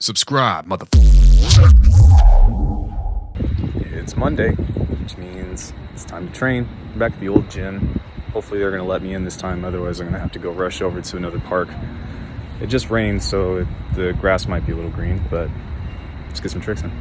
Subscribe, It's Monday, which means it's time to train. I'm back at the old gym. Hopefully they're going to let me in this time, otherwise I'm going to have to go rush over to another park. It just rained, so the grass might be a little green, but let's get some tricks in.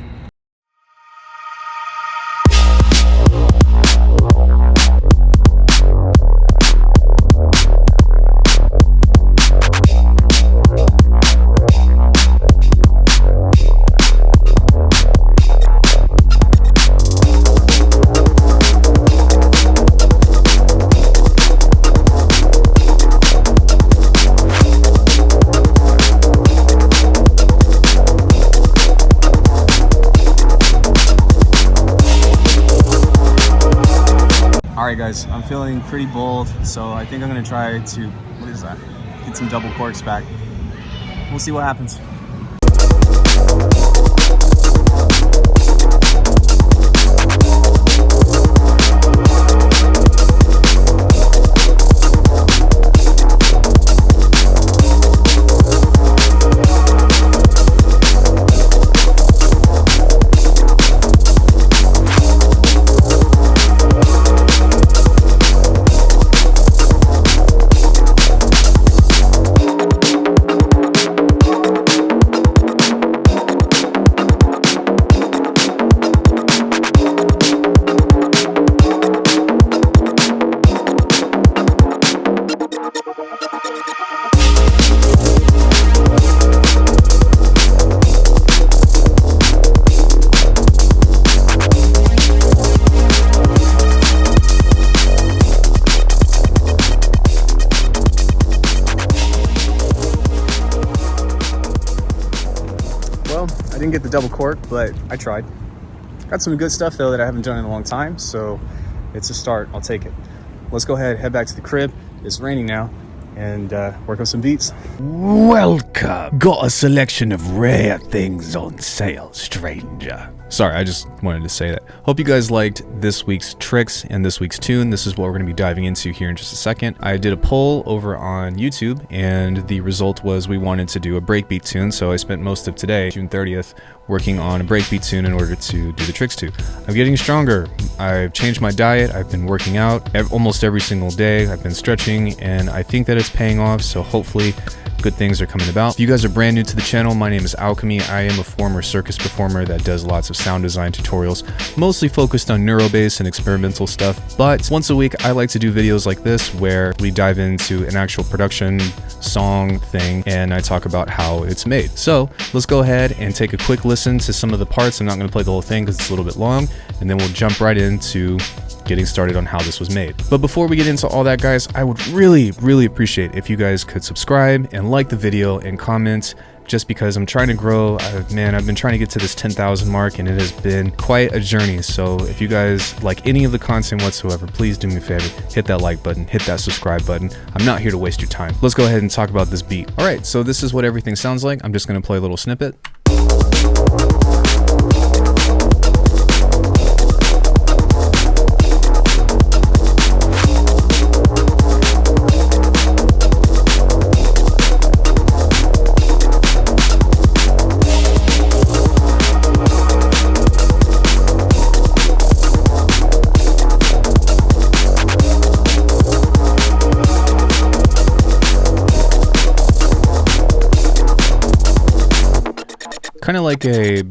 Alright guys, I'm feeling pretty bold, so I think I'm going to try to, get some double corks back. We'll see what happens. Well, I didn't get the double cork, but I tried. Got some good stuff though that I haven't done in a long time, so it's a start. I'll take it. Let's go ahead, head back to the crib. It's raining now, and work on some beats. Welcome. Got a selection of rare things on sale, stranger. Sorry, I just wanted to say that. Hope you guys liked this week's tricks and this week's tune. This is what we're going to be diving into here in just a second. I did a poll over on YouTube, and the result was we wanted to do a breakbeat tune, so I spent most of today, June 30th, working on a breakbeat tune in order to do the tricks to. I'm getting stronger. I've changed my diet. I've been working out almost every single day. I've been stretching, and I think that it's paying off, so hopefully good things are coming about. If you guys are brand new to the channel, my name is Alckemy. I am a former circus performer that does lots of sound design tutorials, mostly focused on neurobase and experimental stuff, but once a week I like to do videos like this where we dive into an actual production song thing and I talk about how it's made. So let's go ahead and take a quick listen to some of the parts. I'm not going to play the whole thing because it's a little bit long, and then we'll jump right into getting started on how this was made. But before we get into all that, guys, I would really appreciate if you guys could subscribe and like the video and comment, just because I'm trying to grow. Man, I've been trying to get to this 10,000 mark, and it has been quite a journey. So if you guys like any of the content whatsoever, please do me a favor, hit that like button, hit that subscribe button. I'm not here to waste your time. Let's go ahead and talk about this beat. All right, so this is what everything sounds like. I'm just going to play a little snippet. Kind of like a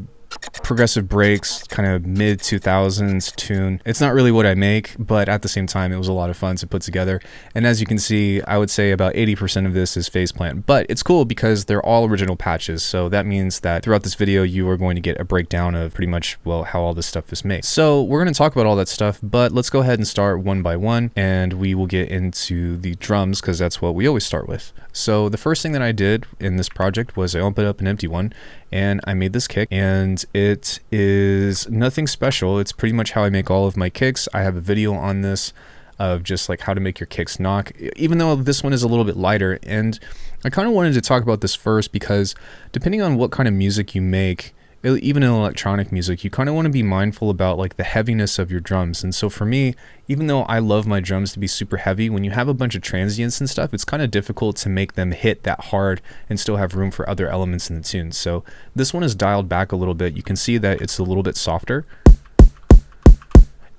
progressive breaks, kind of mid 2000s tune. It's not really what I make, but at the same time, it was a lot of fun to put together. And as you can see, I would say about 80% of this is phase plant, but it's cool because they're all original patches. So that means that throughout this video, you are going to get a breakdown of pretty much, well, how all this stuff is made. So we're going to talk about all that stuff, but let's go ahead and start one by one, and we will get into the drums because that's what we always start with. So the first thing that I did in this project was I opened up an empty one and I made this kick, and it is nothing special. It's pretty much how I make all of my kicks. I have a video on this of just like how to make your kicks knock, even though this one is a little bit lighter. And I kind of wanted to talk about this first because depending on what kind of music you make, even in electronic music, you kind of want to be mindful about like the heaviness of your drums. And so for me, even though I love my drums to be super heavy, when you have a bunch of transients and stuff, it's kind of difficult to make them hit that hard and still have room for other elements in the tune. So this one is dialed back a little bit. You can see that it's a little bit softer.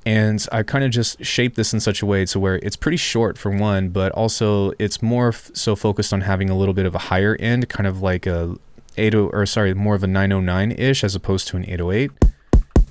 And I kind of just shaped this in such a way to where it's pretty short for one, but also it's more so focused on having a little bit of a higher end, kind of like a more of a 909-ish as opposed to an 808.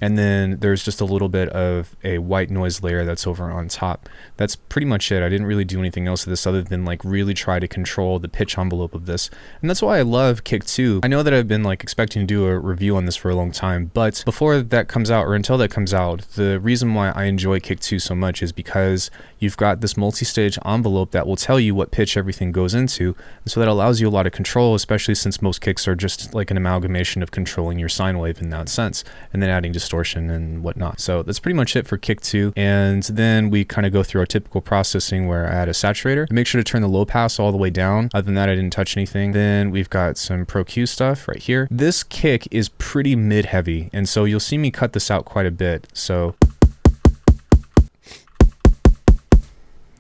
And then there's just a little bit of a white noise layer that's over on top. That's pretty much it. I didn't really do anything else to this other than like really try to control the pitch envelope of this. And that's why I love Kick 2. I know that I've been like expecting to do a review on this for a long time, but before that comes out or until that comes out, the reason why I enjoy Kick 2 so much is because you've got this multi-stage envelope that will tell you what pitch everything goes into. And so that allows you a lot of control, especially since most kicks are just like an amalgamation of controlling your sine wave in that sense, and then adding distortion and whatnot. So that's pretty much it for Kick 2. And then we kind of go through our typical processing where I add a saturator. Make sure to turn the low pass all the way down. Other than that, I didn't touch anything. Then we've got some Pro Q stuff right here. This kick is pretty mid heavy, and so you'll see me cut this out quite a bit. So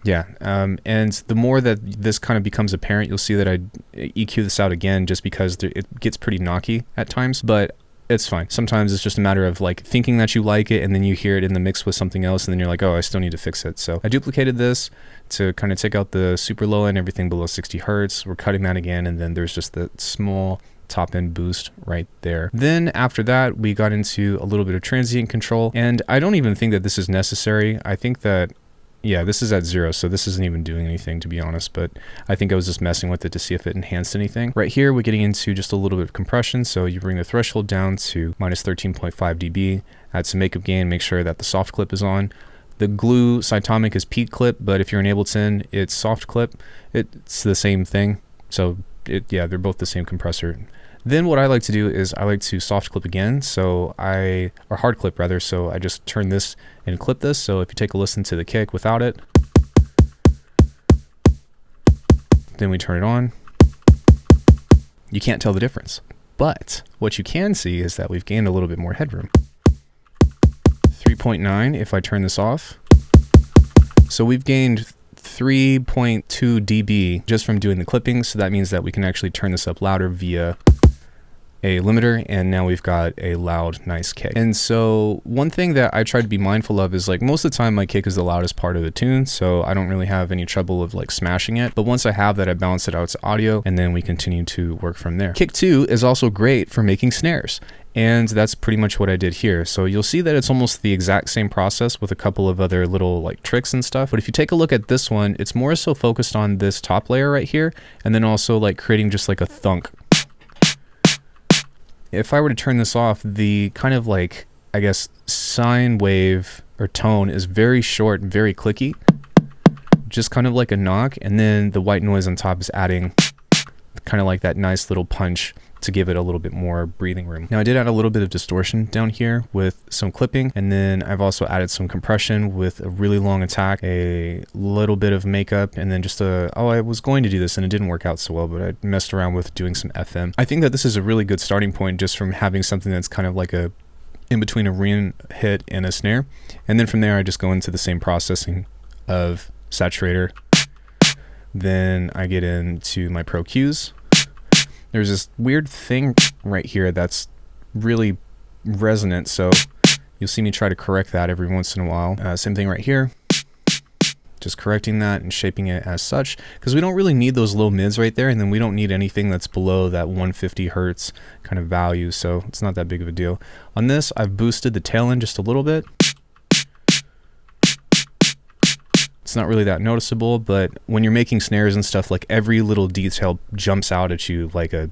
yeah, and the more that this kind of becomes apparent, you'll see that I EQ this out again just because it gets pretty knocky at times, but it's fine. Sometimes it's just a matter of like thinking that you like it and then you hear it in the mix with something else and then you're like, oh, I still need to fix it. So I duplicated this to kind of take out the super low end, everything below 60 hertz. We're cutting that again, and then there's just the small top end boost right there. Then after that, we got into a little bit of transient control, and I don't even think that this is necessary. I think that yeah, this is at 0, so this isn't even doing anything, to be honest, but I think I was just messing with it to see if it enhanced anything. Right here, we're getting into just a little bit of compression, so you bring the threshold down to minus 13.5 dB, add some makeup gain, make sure that the soft clip is on. The glue cytomic is peak clip, but if you're in Ableton, it's soft clip. It's the same thing, so yeah, they're both the same compressor. Then what I like to do is I like to soft clip again, or hard clip rather, so I just turn this and clip this. So if you take a listen to the kick without it, then we turn it on, you can't tell the difference. But what you can see is that we've gained a little bit more headroom. 3.9 if I turn this off. So we've gained 3.2 dB just from doing the clipping, so that means that we can actually turn this up louder via a limiter, and now we've got a loud, nice kick. And so one thing that I try to be mindful of is like most of the time my kick is the loudest part of the tune, so I don't really have any trouble of like smashing it. But once I have that, I balance it out to audio, and then we continue to work from there. Kick 2 is also great for making snares, and that's pretty much what I did here. So you'll see that it's almost the exact same process with a couple of other little like tricks and stuff. But if you take a look at this one, it's more so focused on this top layer right here, and then also like creating just like a thunk. If I were to turn this off, the kind of like, I guess, sine wave or tone is very short and very clicky, just kind of like a knock, and then the white noise on top is adding kind of like that nice little punch to give it a little bit more breathing room. Now I did add a little bit of distortion down here with some clipping, and then I've also added some compression with a really long attack, a little bit of makeup, and then just I was going to do this and it didn't work out so well, but I messed around with doing some FM. I think that this is a really good starting point just from having something that's kind of like a in between a ring hit and a snare. And then from there I just go into the same processing of saturator. Then I get into my Pro Qs. There's this weird thing right here that's really resonant, so you'll see me try to correct that every once in a while. Same thing right here. Just correcting that and shaping it as such, because we don't really need those low mids right there, and then we don't need anything that's below that 150 hertz kind of value, so it's not that big of a deal. On this, I've boosted the tail end just a little bit. It's not really that noticeable, but when you're making snares and stuff, like every little detail jumps out at you like a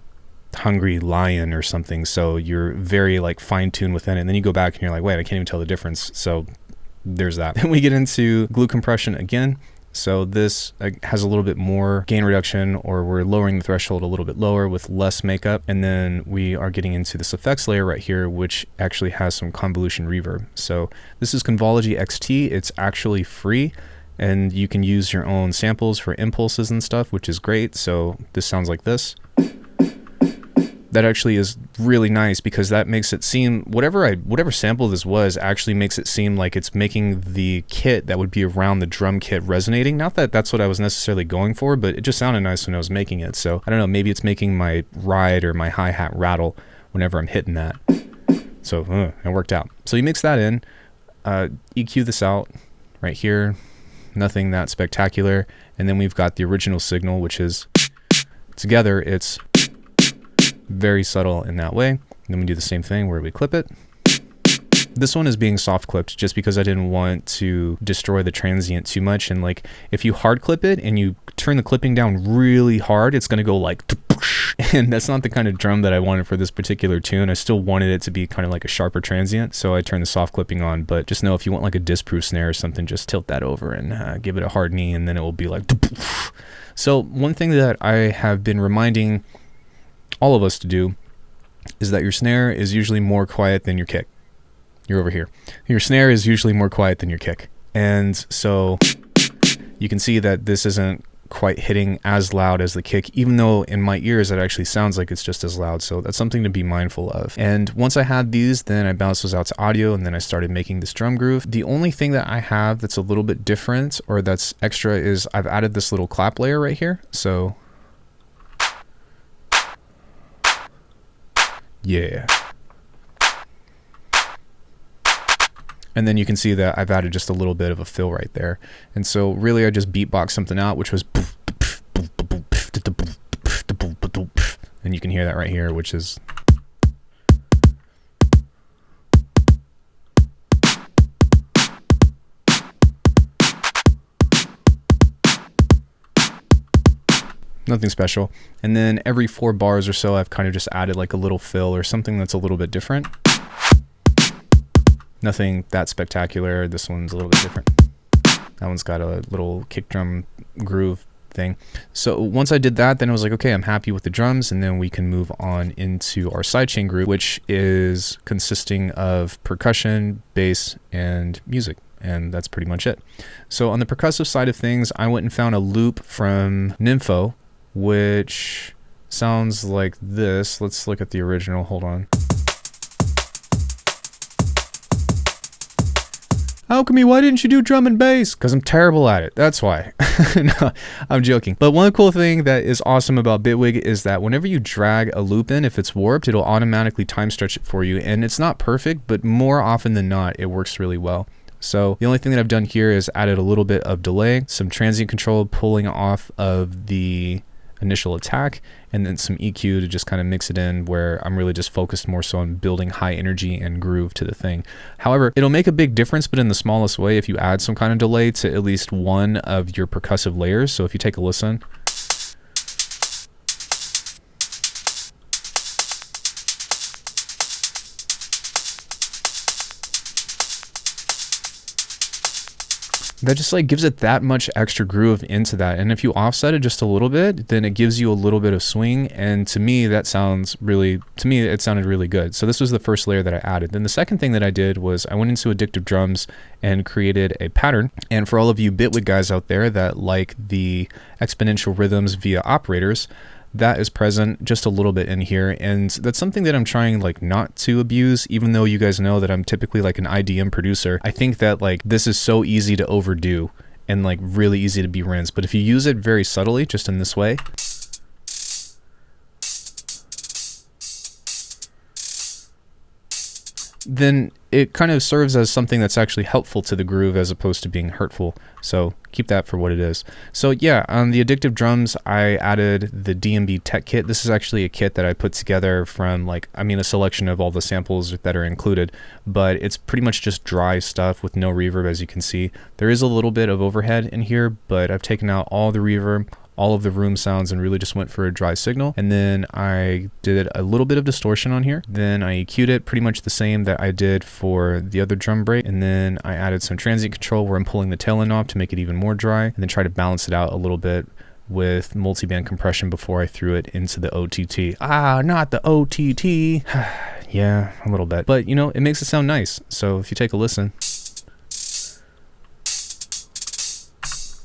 hungry lion or something, so you're very like fine-tuned within it, and then you go back and you're like, wait, I can't even tell the difference. So there's that. Then we get into glue compression again. So this has a little bit more gain reduction, or we're lowering the threshold a little bit lower with less makeup. And then we are getting into this effects layer right here, which actually has some convolution reverb. So this is Convolution XT. It's actually free, and you can use your own samples for impulses and stuff, which is great. So this sounds like this. That actually is really nice because that makes it seem, whatever sample this was actually makes it seem like it's making the kit that would be around the drum kit resonating. Not that that's what I was necessarily going for, but it just sounded nice when I was making it. So I don't know, maybe it's making my ride or my hi-hat rattle whenever I'm hitting that. So it worked out. So you mix that in, EQ this out right here, nothing that spectacular. And then we've got the original signal, which is together, it's very subtle in that way. And then we do the same thing where we clip it. This one is being soft clipped just because I didn't want to destroy the transient too much. And like, if you hard clip it and you turn the clipping down really hard, it's going to go like, and that's not the kind of drum that I wanted for this particular tune. I still wanted it to be kind of like a sharper transient, so I turned the soft clipping on. But just know, if you want like a disproof snare or something, just tilt that over and give it a hard knee, and then it will be like. So one thing that I have been reminding all of us to do is that your snare is usually more quiet than your kick. You're over here. Your snare is usually more quiet than your kick. And so you can see that this isn't quite hitting as loud as the kick, even though in my ears it actually sounds like it's just as loud. So that's something to be mindful of. And once I had these, then I bounced those out to audio, and then I started making this drum groove. The only thing that I have that's a little bit different or that's extra is I've added this little clap layer right here. So yeah. And then you can see that I've added just a little bit of a fill right there. And so really I just beatboxed something out, which was, and you can hear that right here, which is nothing special. And then every 4 bars or so, I've kind of just added like a little fill or something that's a little bit different. Nothing that spectacular. This one's a little bit different. That one's got a little kick drum groove thing. So once I did that, then I was like, okay, I'm happy with the drums, and then we can move on into our sidechain group, which is consisting of percussion, bass, and music. And that's pretty much it. So on the percussive side of things, I went and found a loop from Nympho, which sounds like this. Let's look at the original. Hold on. Alckemy, why didn't you do drum and bass? Because I'm terrible at it. That's why. No, I'm joking. But one cool thing that is awesome about Bitwig is that whenever you drag a loop in, if it's warped, it'll automatically time stretch it for you. And it's not perfect, but more often than not, it works really well. So the only thing that I've done here is added a little bit of delay, some transient control pulling off of the initial attack, and then some EQ to just kind of mix it in where I'm really just focused more so on building high energy and groove to the thing. However, it'll make a big difference, but in the smallest way, if you add some kind of delay to at least one of your percussive layers. So if you take a listen, that just like gives it that much extra groove into that. And if you offset it just a little bit, then it gives you a little bit of swing. And to me, that sounds really, to me, it sounded really good. So this was the first layer that I added. Then the second thing that I did was I went into Addictive Drums and created a pattern. And for all of you Bitwig guys out there that like the exponential rhythms via operators, that is present just a little bit in here, and that's something that I'm trying like not to abuse, even though you guys know that I'm typically like an IDM producer. I think that like this is so easy to overdo and like really easy to be rinsed, but if you use it very subtly, just in this way, then it kind of serves as something that's actually helpful to the groove as opposed to being hurtful. So keep that for what it is. So yeah, on the Addictive Drums, I added the DMB Tech Kit. This is actually a kit that I put together from like, I mean, a selection of all the samples that are included, but it's pretty much just dry stuff with no reverb, as you can see. There is a little bit of overhead in here, but I've taken out all the reverb, all of the room sounds, and really just went for a dry signal. And then I did a little bit of distortion on here. Then I EQ'd it pretty much the same that I did for the other drum break. And then I added some transient control where I'm pulling the tail end off to make it even more dry, and then try to balance it out a little bit with multiband compression before I threw it into the OTT. Ah, not the OTT. Yeah, a little bit. But you know, it makes it sound nice. So if you take a listen,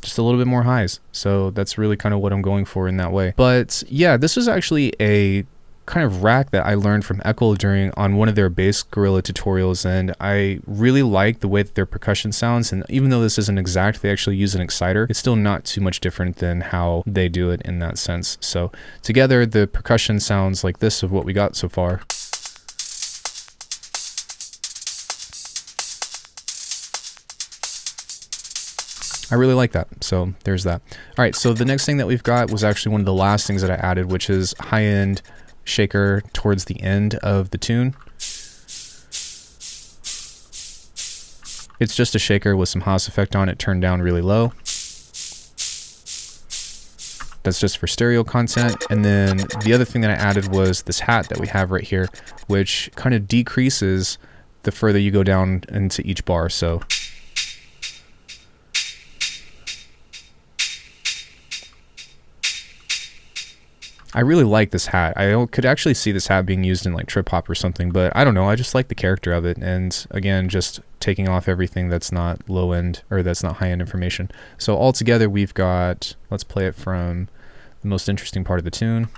just a little bit more highs. So that's really kind of what I'm going for in that way. But yeah, this was actually a kind of rack that I learned from Echo on one of their bass gorilla tutorials, and I really like the way that their percussion sounds. And even though this isn't exact, they actually use an exciter, it's still not too much different than how they do it in that sense. So together the percussion sounds like this of what we got so far. I really like that. So there's that. All right, so the next thing that we've got was actually one of the last things that I added, which is high-end shaker towards the end of the tune. It's just a shaker with some Haas effect on it, turned down really low. That's just for stereo content. And then the other thing that I added was this hat that we have right here, which kind of decreases the further you go down into each bar. So I really like this hat. I could actually see this hat being used in like trip hop or something, but I don't know. I just like the character of it. And again, just taking off everything that's not low end or that's not high end information. So all together we've got, let's play it from the most interesting part of the tune.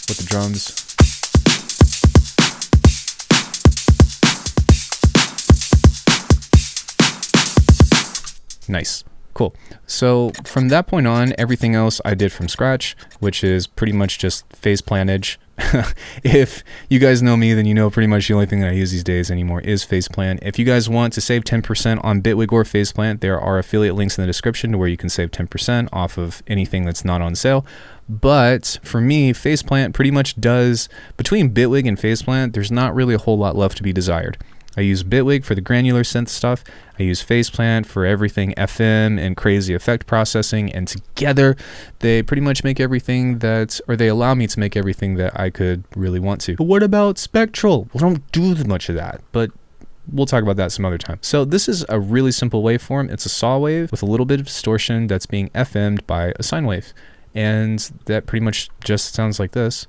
With the drums. Nice. Cool. So from that point on, everything else I did from scratch, which is pretty much just phase planage. If you guys know me, then you know pretty much the only thing that I use these days anymore is phase plan. If you guys want to save 10% on Bitwig or phase plant, there are affiliate links in the description to where you can save 10% off of anything that's not on sale. But for me, phase plant pretty much does, between Bitwig and phase plant, there's not really a whole lot left to be desired. I use Bitwig for the granular synth stuff. I use Faceplant for everything FM and crazy effect processing, and together they pretty much make everything that, or they allow me to make everything that I could really want to. But what about Spectral? We don't do much of that, but we'll talk about that some other time. So this is a really simple waveform. It's a saw wave with a little bit of distortion that's being FM'd by a sine wave. And that pretty much just sounds like this.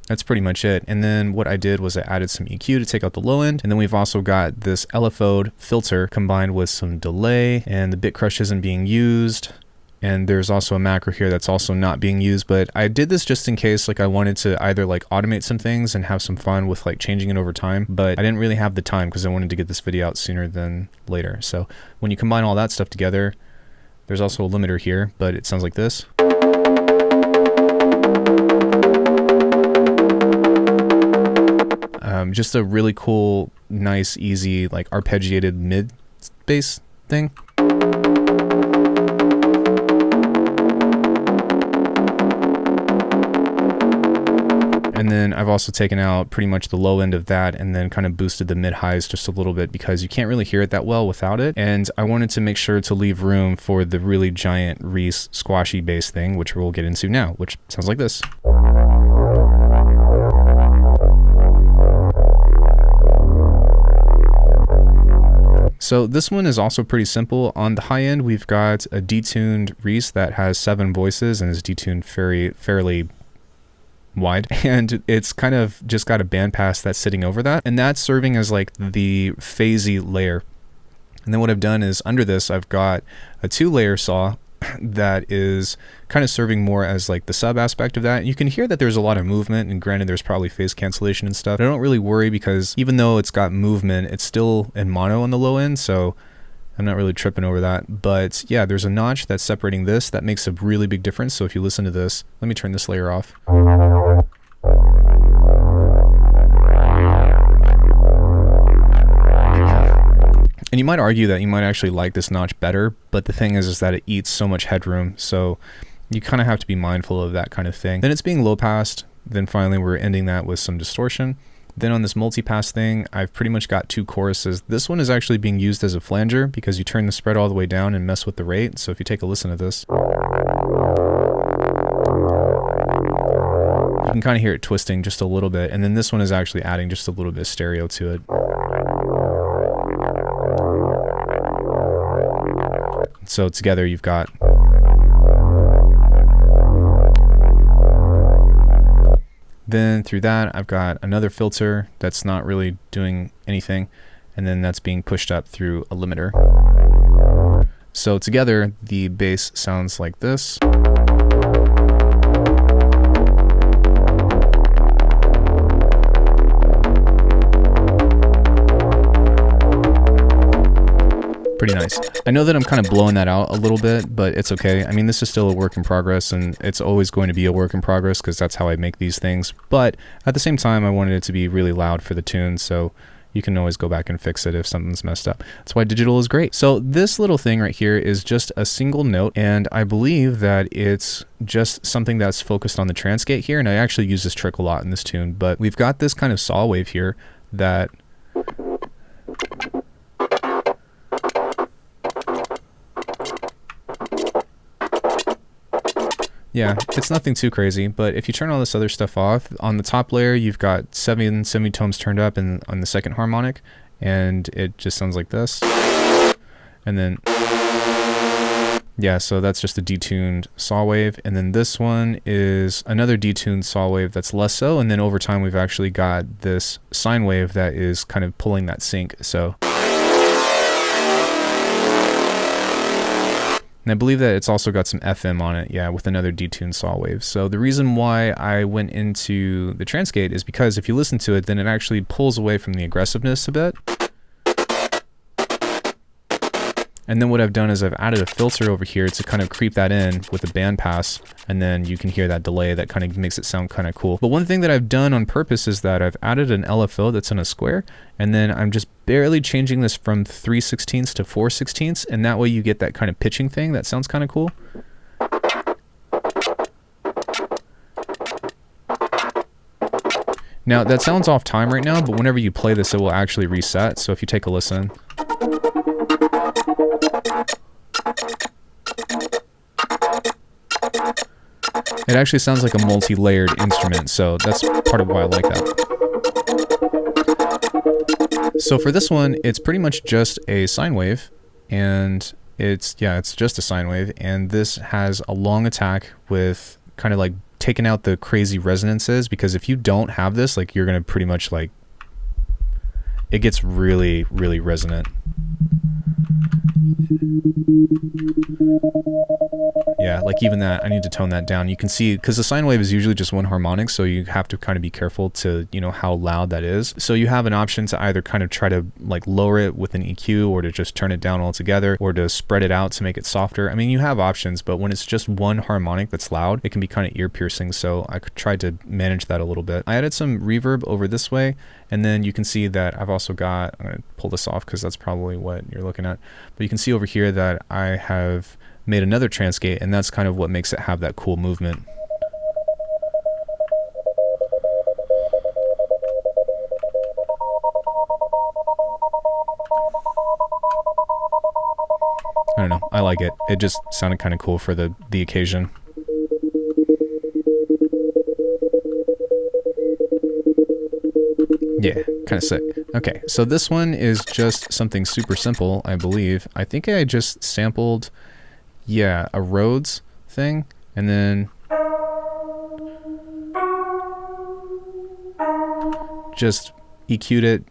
That's pretty much it. And then what I did was I added some EQ to take out the low end. And then we've also got this LFO'd filter combined with some delay, and the bit crush isn't being used. And there's also a macro here that's also not being used, but I did this just in case like I wanted to either like automate some things and have some fun with like changing it over time, but I didn't really have the time because I wanted to get this video out sooner than later. So when you combine all that stuff together, there's also a limiter here, but it sounds like this. Just a really cool, nice, easy, like arpeggiated mid bass thing. And then I've also taken out pretty much the low end of that and then kind of boosted the mid highs just a little bit because you can't really hear it that well without it. And I wanted to make sure to leave room for the really giant Reese squashy bass thing, which we'll get into now, which sounds like this. So this one is also pretty simple. On the high end, we've got a detuned Reese that has 7 voices and is detuned fairly wide, and it's kind of just got a bandpass that's sitting over that, and that's serving as like the phasey layer. And then what I've done is under this I've got a 2-layer saw that is kind of serving more as like the sub aspect of that. You can hear that there's a lot of movement, and granted there's probably phase cancellation and stuff. I don't really worry because even though it's got movement, it's still in mono on the low end, so I'm not really tripping over that. But yeah, there's a notch that's separating this that makes a really big difference. So if you listen to this, let me turn this layer off. And you might argue that you might actually like this notch better, but the thing is that it eats so much headroom, so you kind of have to be mindful of that kind of thing. Then it's being low passed, then finally we're ending that with some distortion. Then on this multi-pass thing, I've pretty much got 2 choruses. This one is actually being used as a flanger because you turn the spread all the way down and mess with the rate. So if you take a listen to this, you can kind of hear it twisting just a little bit. And then this one is actually adding just a little bit of stereo to it. So together you've got then through that I've got another filter that's not really doing anything, and then that's being pushed up through a limiter. So together, the bass sounds like this. Pretty nice. I know that I'm kind of blowing that out a little bit, but it's okay. I mean, this is still a work in progress, and it's always going to be a work in progress because that's how I make these things. But at the same time, I wanted it to be really loud for the tune, so you can always go back and fix it if something's messed up. That's why digital is great. So this little thing right here is just a single note, and I believe that it's just something that's focused on the transgate here, and I actually use this trick a lot in this tune, but we've got this kind of saw wave here that yeah, it's nothing too crazy, but if you turn all this other stuff off, on the top layer you've got 7 semitones turned up and on the second harmonic, and it just sounds like this. And then, yeah, so that's just a detuned saw wave, and then this one is another detuned saw wave that's less so, and then over time we've actually got this sine wave that is kind of pulling that sync, so. And I believe that it's also got some FM on it, yeah, with another detuned saw wave. So the reason why I went into the transgate is because if you listen to it, then it actually pulls away from the aggressiveness a bit. And then what I've done is I've added a filter over here to kind of creep that in with a bandpass, and then you can hear that delay that kind of makes it sound kind of cool. But one thing that I've done on purpose is that I've added an LFO that's in a square, and then I'm just barely changing this from 3/16 to 4/16, and that way you get that kind of pitching thing that sounds kind of cool. Now that sounds off time right now, but whenever you play this it will actually reset, so if you take a listen. It actually sounds like a multi-layered instrument, so that's part of why I like that. So for this one, it's pretty much just a sine wave, and it's just a sine wave, and this has a long attack with kind of like taking out the crazy resonances, because if you don't have this, like, you're gonna pretty much like, it gets really, really resonant. Yeah, like even that, I need to tone that down. You can see, because the sine wave is usually just one harmonic, so you have to kind of be careful to, you know, how loud that is. So you have an option to either kind of try to like lower it with an EQ, or to just turn it down altogether, or to spread it out to make it softer. I mean, you have options, but when it's just one harmonic that's loud, it can be kind of ear piercing, so I tried to manage that a little bit. I added some reverb over this way, and then you can see that I've also got, I'm going to pull this off because that's probably what you're looking at, but you can see over here that I have made another transgate, and that's kind of what makes it have that cool movement. I don't know, I like it. It just sounded kind of cool for the occasion. Yeah, kind of sick. Okay, so this one is just something super simple, I believe. I think I just sampled, yeah, a Rhodes thing, and then just EQ'd it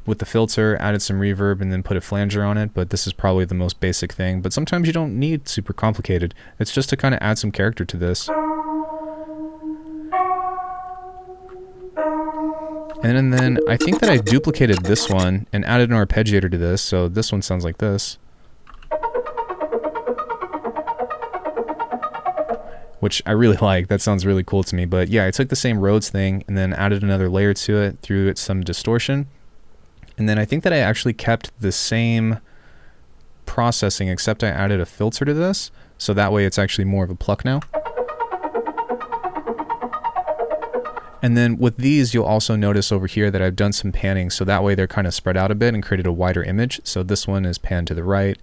with the filter, added some reverb, and then put a flanger on it. But this is probably the most basic thing. But sometimes you don't need super complicated. It's just to kind of add some character to this. And then I think that I duplicated this one and added an arpeggiator to this, so this one sounds like this. Which I really like, that sounds really cool to me. But yeah, I took the same Rhodes thing and then added another layer to it, threw it some distortion. And then I think that I actually kept the same processing, except I added a filter to this, so that way it's actually more of a pluck now. And then with these, you'll also notice over here that I've done some panning, so that way they're kind of spread out a bit and created a wider image. So this one is panned to the right,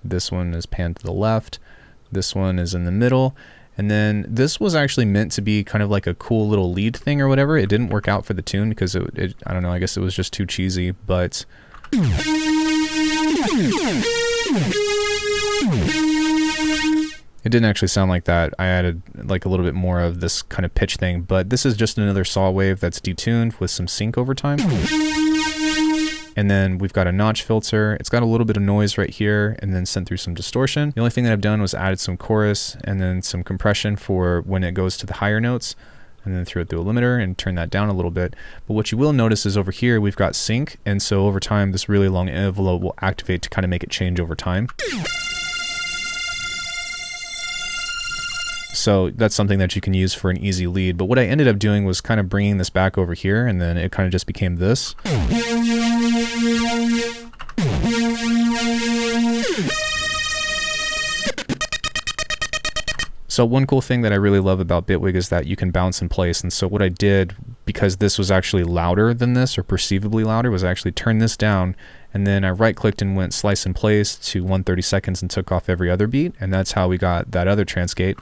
this one is panned to the left, this one is in the middle, and then this was actually meant to be kind of like a cool little lead thing or whatever. It didn't work out for the tune because it I don't know, I guess it was just too cheesy, but it didn't actually sound like that. I added like a little bit more of this kind of pitch thing, but this is just another saw wave that's detuned with some sync over time. And then we've got a notch filter. It's got a little bit of noise right here and then sent through some distortion. The only thing that I've done was added some chorus and then some compression for when it goes to the higher notes, and then threw it through a limiter and turn that down a little bit. But what you will notice is over here we've got sync, and so over time this really long envelope will activate to kind of make it change over time. So that's something that you can use for an easy lead. But what I ended up doing was kind of bringing this back over here, and then it kind of just became this. So one cool thing that I really love about Bitwig is that you can bounce in place. And so what I did, because this was actually louder than this, or perceivably louder, was I actually turned this down, and then I right clicked and went slice in place to 130 seconds and took off every other beat. And that's how we got that other transgate.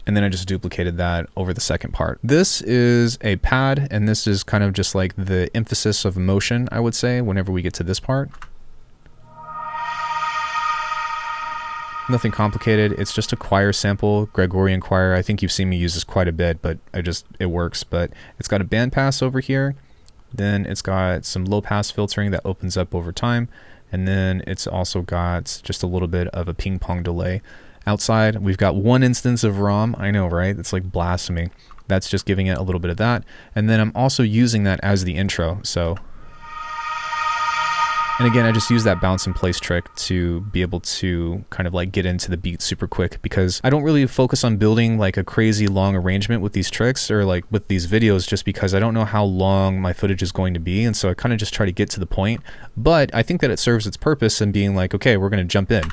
And then I just duplicated that over the second part. This is a pad, and this is kind of just like the emphasis of motion, I would say, whenever we get to this part. Nothing complicated. It's just a choir sample, Gregorian choir. I think you've seen me use this quite a bit, but it works. But it's got a band pass over here. Then it's got some low pass filtering that opens up over time. And then it's also got just a little bit of a ping pong delay. Outside, we've got one instance of ROM. I know, right? It's like blasphemy. That's just giving it a little bit of that. And then I'm also using that as the intro. So, and again, I just use that bounce in place trick to be able to kind of like get into the beat super quick, because I don't really focus on building like a crazy long arrangement with these tricks or like with these videos, just because I don't know how long my footage is going to be. And so I kind of just try to get to the point. But I think that it serves its purpose in being like, okay, we're going to jump in.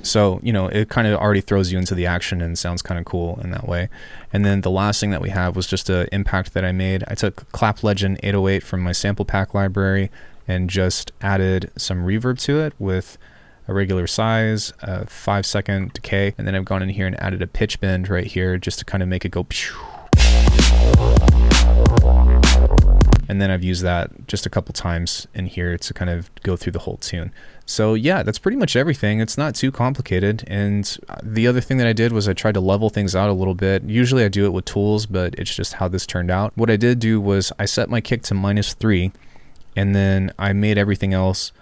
So, you know, it kind of already throws you into the action and sounds kind of cool in that way. And then the last thing that we have was just an impact that I made. I took Clap Legend 808 from my sample pack library and just added some reverb to it with a regular size, a 5-second decay. And then I've gone in here and added a pitch bend right here just to kind of make it go pew. And then I've used that just a couple times in here to kind of go through the whole tune. So yeah, that's pretty much everything. It's not too complicated. And the other thing that I did was I tried to level things out a little bit. Usually I do it with tools, but it's just how this turned out. What I did do was I set my kick to -3, and then I made everything else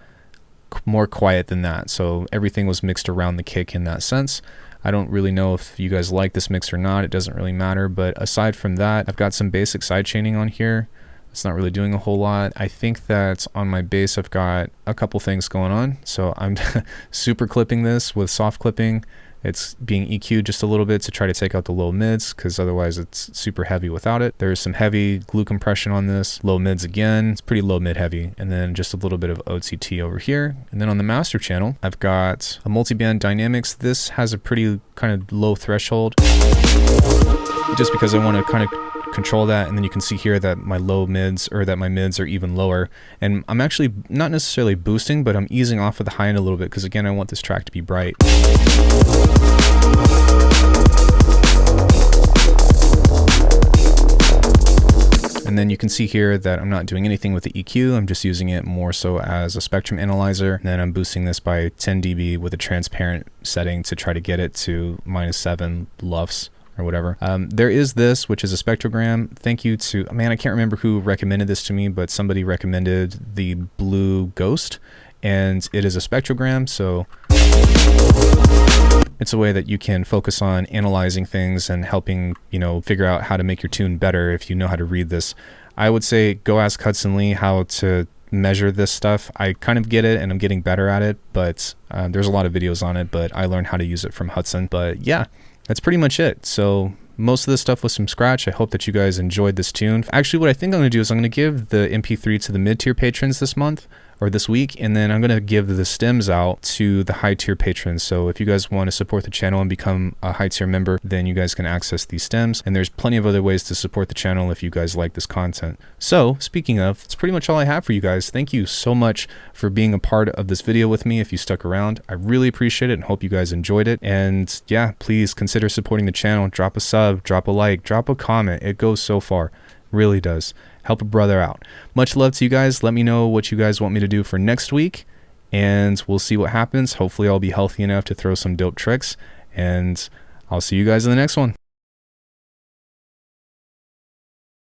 more quiet than that. So everything was mixed around the kick in that sense. I don't really know if you guys like this mix or not. It doesn't really matter. But aside from that, I've got some basic side chaining on here. It's not really doing a whole lot. I think that on my bass I've got a couple things going on. So I'm super clipping this with soft clipping. It's being EQ'd just a little bit to try to take out the low mids, because otherwise it's super heavy without it. There's some heavy glue compression on this. Low mids again. It's pretty low mid heavy. And then just a little bit of OTT over here. And then on the master channel, I've got a multiband dynamics. This has a pretty kind of low threshold, just because I want to kind of control that. And then you can see here that my low mids, or that my mids are even lower. And I'm actually not necessarily boosting, but I'm easing off of the high end a little bit, because again, I want this track to be bright. And then you can see here that I'm not doing anything with the EQ. I'm just using it more so as a spectrum analyzer. And then I'm boosting this by 10 dB with a transparent setting to try to get it to -7 LUFS or whatever. There is this, which is a spectrogram. Thank you to, man, I can't remember who recommended this to me, but somebody recommended the Blue Ghost, and it is a spectrogram. So it's a way that you can focus on analyzing things and helping, you know, figure out how to make your tune better if you know how to read this. I would say go ask Hudson Lee how to measure this stuff. I kind of get it and I'm getting better at it, but there's a lot of videos on it, but I learned how to use it from Hudson. But yeah, that's pretty much it. So most of this stuff was from scratch. I hope that you guys enjoyed this tune. Actually, what I think I'm going to do is I'm going to give the MP3 to the mid-tier patrons this month, or this week, and then I'm going to give the stems out to the high tier patrons. So if you guys want to support the channel and become a high tier member, then you guys can access these stems. And there's plenty of other ways to support the channel if you guys like this content. So speaking of, that's pretty much all I have for you guys. Thank you so much for being a part of this video with me. If you stuck around, I really appreciate it and hope you guys enjoyed it. And yeah, please consider supporting the channel. Drop a sub, drop a like, drop a comment. It goes so far. Really does. Help a brother out. Much love to you guys. Let me know what you guys want me to do for next week. and we'll see what happens. Hopefully I'll be healthy enough to throw some dope tricks, and I'll see you guys in the next one.